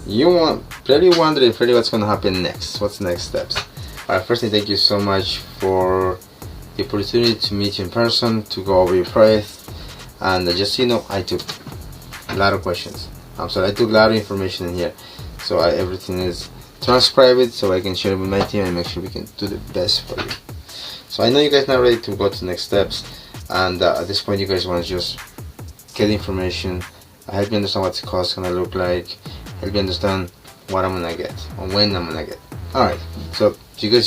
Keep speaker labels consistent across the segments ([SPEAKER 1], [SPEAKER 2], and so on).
[SPEAKER 1] you want probably wondering really what's gonna happen next. What's the next steps? Alright, firstly, thank you so much for the opportunity to meet you in person, to go over your project, and just so you know, I took a lot of questions. I took a lot of information in here, so everything is transcribed so I can share it with my team and make sure we can do the best for you. So I know you guys are now ready to go to the next steps, and at this point you guys want to just get information, help you understand what the cost is gonna look like, help you understand what I'm gonna get or when I'm gonna get. Alright, so you guys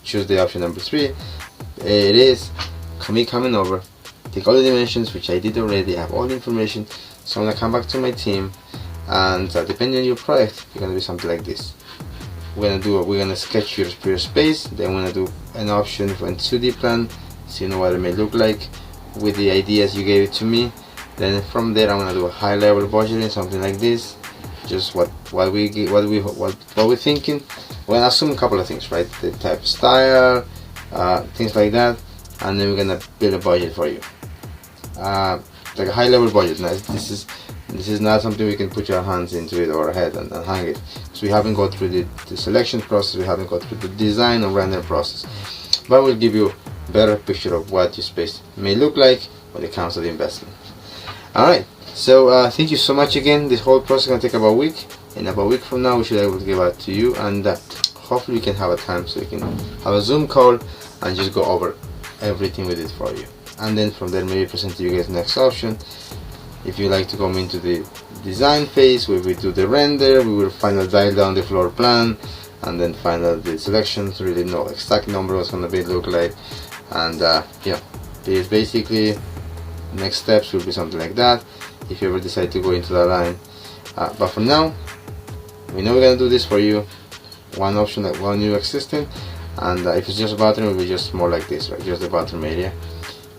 [SPEAKER 1] choose the option number 3. It is me coming over, take all the dimensions, which I did already, I have all the information. So I'm gonna come back to my team, and depending on your project, you're gonna do something like this. We're gonna sketch your space, then we're gonna do an option for a 2D plan, so you know what it may look like with the ideas you gave it to me. Then from there I'm gonna do a high level budgeting, something like this, just what we're thinking. We're gonna assume a couple of things, right? The type of style, things like that, and then we're gonna build a budget for you, like a high level budget. Now this is not something we can put your hands into it or our head and hang it, because we haven't gone through the selection process, we haven't gone through the design or render process, but we'll give you a better picture of what your space may look like when it comes to the investment. Alright, so thank you so much again. This whole process is going to take about a week. In about a week from now we should be able to give out to you, and hopefully we can have a time so we can have a Zoom call and just go over everything we did for you, and then from there maybe present to you guys next option. If you like to come into the design phase where we do the render, we will final dial down the floor plan, and then final the selections, really know exact number what's going to look like, and yeah, this basically next steps will be something like that if you ever decide to go into that line. But for now, we know we're going to do this for you, one option, like one new existing, and if it's just a bathroom, it will be just more like this, right? Just the bathroom area.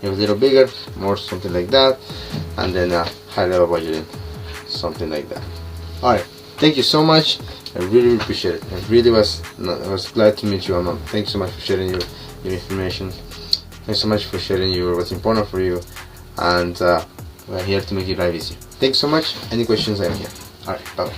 [SPEAKER 1] If it's a little bigger, more something like that, and then high level budgeting, something like that. Alright, thank you so much. I really appreciate it. I was glad to meet you, Amam. Thanks so much for sharing your information. Thanks so much for sharing what's important for you, and we're here to make your life easy. Thanks so much. Any questions, I'm here. Alright, bye bye.